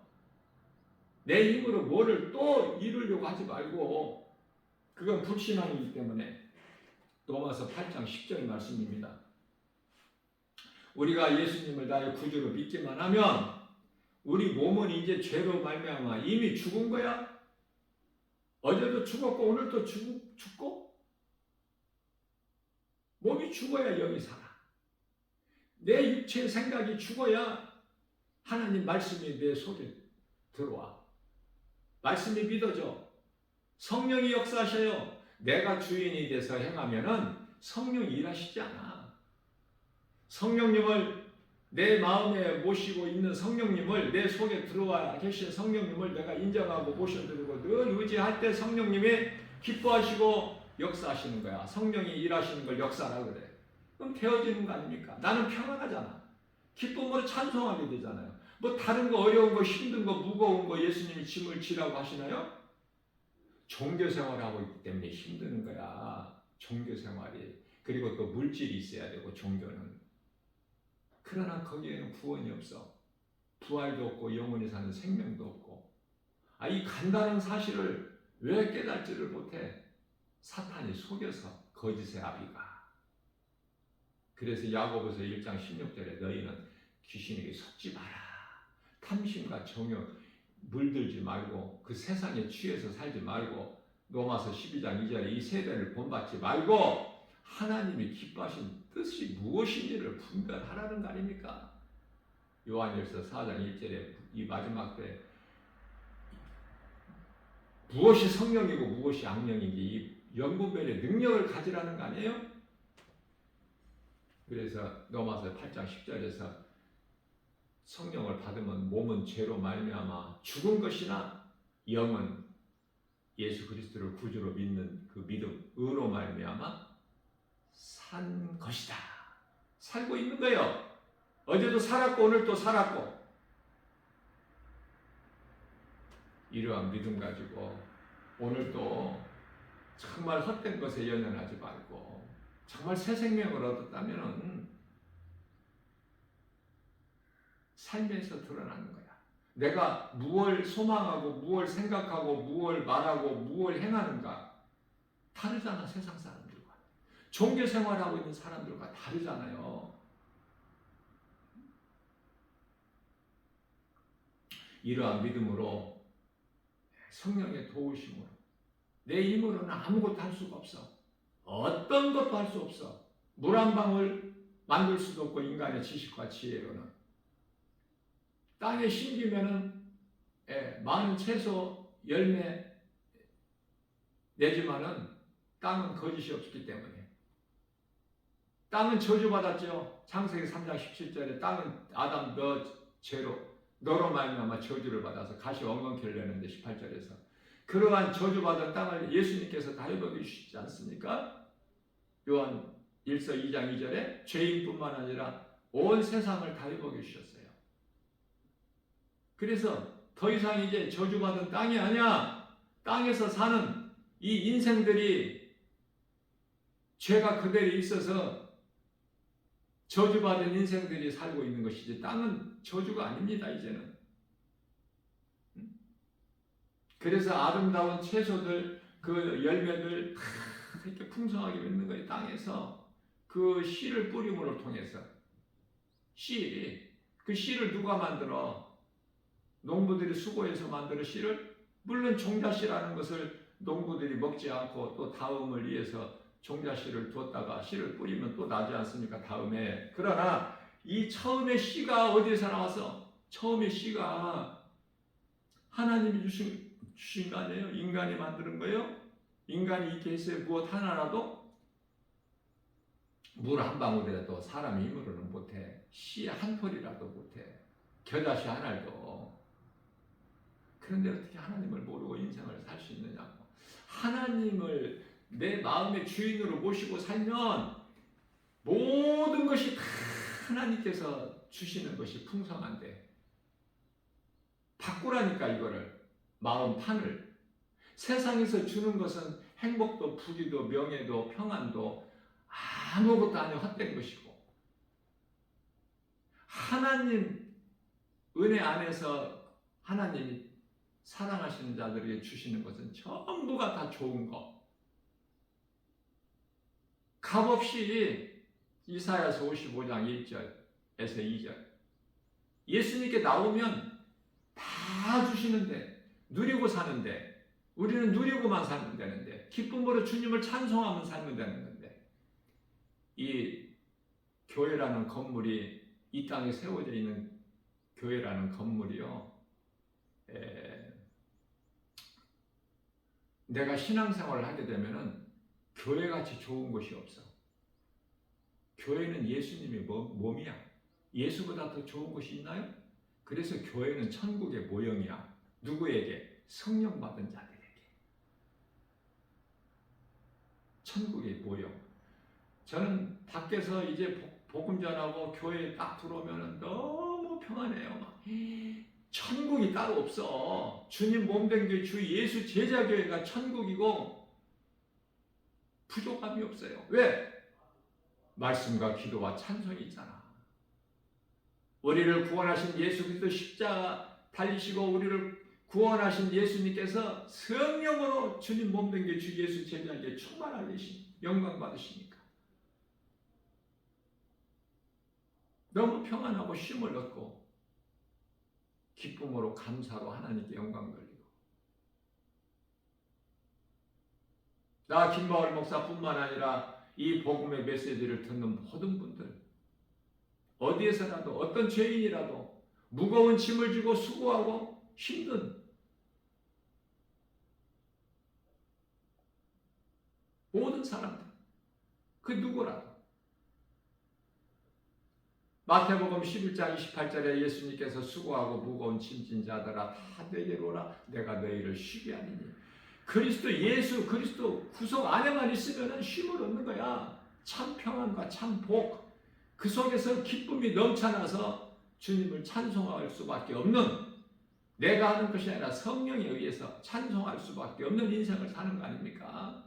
내 힘으로 뭐를 또 이루려고 하지 말고, 그건 불신앙이기 때문에. 로마서 8장 10절 말씀입니다. 우리가 예수님을 나의 구주로 믿기만 하면 우리 몸은 이제 죄로 말미암아 이미 죽은 거야. 어제도 죽었고 오늘도 죽고, 몸이 죽어야 영이 살아. 내 육체의 생각이 죽어야 하나님 말씀이 내 속에 들어와. 말씀이 믿어져. 성령이 역사하셔요. 내가 주인이 돼서 행하면은 성령이 일하시지 않아. 성령님을 내 마음에 모시고 있는 성령님을, 내 속에 들어와 계신 성령님을 내가 인정하고 모셔드리고 늘 의지할 때 성령님이 기뻐하시고 역사하시는 거야. 성령이 일하시는 걸 역사라 그래. 그럼 되어지는 거 아닙니까? 나는 평안하잖아. 기쁨으로 찬송하게 되잖아요. 뭐 다른 거 어려운 거 힘든 거 무거운 거 예수님이 짐을 지라고 하시나요? 종교생활하고 있기 때문에 힘드는 거야. 종교생활이. 그리고 또 물질이 있어야 되고 종교는. 그러나 거기에는 구원이 없어. 부활도 없고 영원히 사는 생명도 없고. 이 간단한 사실을 왜 깨닫지를 못해? 사탄이 속여서 거짓의 아비가. 그래서 야고보서 1장 16절에 너희는 귀신에게 속지 마라. 탐심과 정욕 물들지 말고 그 세상에 취해서 살지 말고 로마서 12장 2절에 이 세대를 본받지 말고 하나님이 기뻐하신 뜻이 무엇인지를 분별하라는 거 아닙니까? 요한일서 4장 1절에 이 마지막 때 무엇이 성령이고 무엇이 악령인지 이 영분별의 능력을 가지라는 거 아니에요? 그래서 로마서 8장 10절에서 성령을 받으면 몸은 죄로 말미암아 죽은 것이나 영은 예수 그리스도를 구주로 믿는 그 믿음, 의로 말미암아 산 것이다. 살고 있는 거예요. 어제도 살았고 오늘도 살았고. 이러한 믿음 가지고 오늘도 정말 헛된 것에 연연하지 말고 정말 새 생명을 얻었다면 삶에서 드러나는 거야. 내가 무엇을 소망하고 무엇을 생각하고 무엇을 말하고 무엇을 행하는가 다르잖아. 세상 사람들과 종교 생활하고 있는 사람들과 다르잖아요. 이러한 믿음으로 성령의 도우심으로 내 힘으로는 아무것도 할 수가 없어. 어떤 것도 할 수 없어. 물 한 방울 만들 수도 없고 인간의 지식과 지혜로는. 땅에 심기면은 많은 채소 열매 내지만은 땅은 거짓이 없기 때문에. 땅은 저주받았죠. 창세기 3장 17절에 땅은 아담 너 죄로 너로 말미암아 저주를 받아서 가시 엉겅퀴를 내는데 18절에서 그러한 저주받은 땅을 예수님께서 다 회복해 주시지 않습니까? 요한 1서 2장 2절에 죄인뿐만 아니라 온 세상을 다 회복해 주셨어요. 그래서 더 이상 이제 저주받은 땅이 아니야. 땅에서 사는 이 인생들이 죄가 그대로 있어서 저주받은 인생들이 살고 있는 것이지 땅은 저주가 아닙니다. 이제는. 그래서 아름다운 채소들, 그 열매들 이렇게 풍성하게 맺는 거예요. 땅에서 그 씨를 뿌림으로 통해서 그 씨를 누가 만들어? 농부들이 수고해서 만드는 씨를, 물론 종자씨라는 것을 농부들이 먹지 않고 또 다음을 위해서 종자씨를 두었다가 씨를 뿌리면 또 나지 않습니까? 다음에. 그러나 이 처음에 씨가 어디에서 나왔어? 처음에 씨가 하나님이 주신 거 아니에요? 인간이 만드는 거예요? 인간이 있게 했어요. 무엇 하나라도? 물 한 방울이라도 사람의 힘으로는 못해. 씨 한 톨이라도 못해. 겨자씨 한 알도. 그런데 어떻게 하나님을 모르고 인생을 살 수 있느냐고. 하나님을 내 마음의 주인으로 모시고 살면 모든 것이 다 하나님께서 주시는 것이 풍성한데 바꾸라니까 이거를 마음판을. 세상에서 주는 것은 행복도 부귀도 명예도 평안도 아무것도 아니고 헛된 것이고 하나님 은혜 안에서 하나님이 사랑하시는 자들에게 주시는 것은 전부가 다 좋은 것. 값없이 이사야서 55장 1절에서 2절 예수님께 나오면 다 주시는데 누리고 사는데 우리는 누리고만 살면 되는데 기쁨으로 주님을 찬송하면 살면 되는 건데 이 교회라는 건물이 이 땅에 세워져 있는 교회라는 건물이요 내가 신앙생활을 하게 되면은 교회같이 좋은 곳이 없어. 교회는 예수님의 몸이야. 예수보다 더 좋은 곳이 있나요? 그래서 교회는 천국의 모형이야. 누구에게? 성령 받은 자들에게. 천국의 모형. 저는 밖에서 이제 복음 전하고 교회에 딱 들어오면 너무 평안해요. 막. 천국이 따로 없어. 주님 몸된 교회, 주 예수 제자교회가 천국이고 부족함이 없어요. 왜? 말씀과 기도와 찬송이 있잖아. 우리를 구원하신 예수 그리스도 십자가 달리시고 우리를 구원하신 예수님께서 성령으로 주님 몸된 게 주 예수 제자에게 충만하게 계신 영광 받으시니까 너무 평안하고 쉼을 얻고 기쁨으로 감사로 하나님께 영광 돌리고 나 김바울 목사뿐만 아니라 이 복음의 메시지를 듣는 모든 분들 어디에서라도 어떤 죄인이라도 무거운 짐을 지고 수고하고 힘든 모든 사람들 그 누구라도 마태복음 11장 28절에 예수님께서 수고하고 무거운 짐진 자들아 다 내게로 오라 내가 너희를 쉬게 하리니 그리스도 예수 그리스도 구속 안에만 있으면 쉼을 얻는 거야. 참 평안과 참 복 그 속에서 기쁨이 넘쳐나서 주님을 찬송할 수밖에 없는 내가 하는 것이 아니라 성령에 의해서 찬송할 수밖에 없는 인생을 사는 거 아닙니까?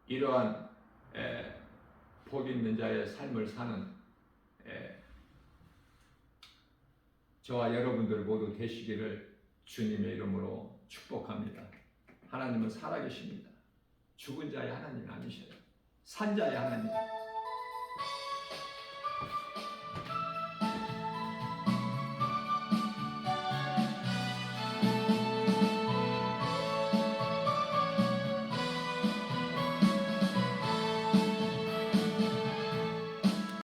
이러한 복 있는 자의 삶을 사는 저와 여러분들 모두 되시기를 주님의 이름으로 축복합니다. 하나님은 살아계십니다. 죽은 자의 하나님이 아니셔요. 산 자의 하나님.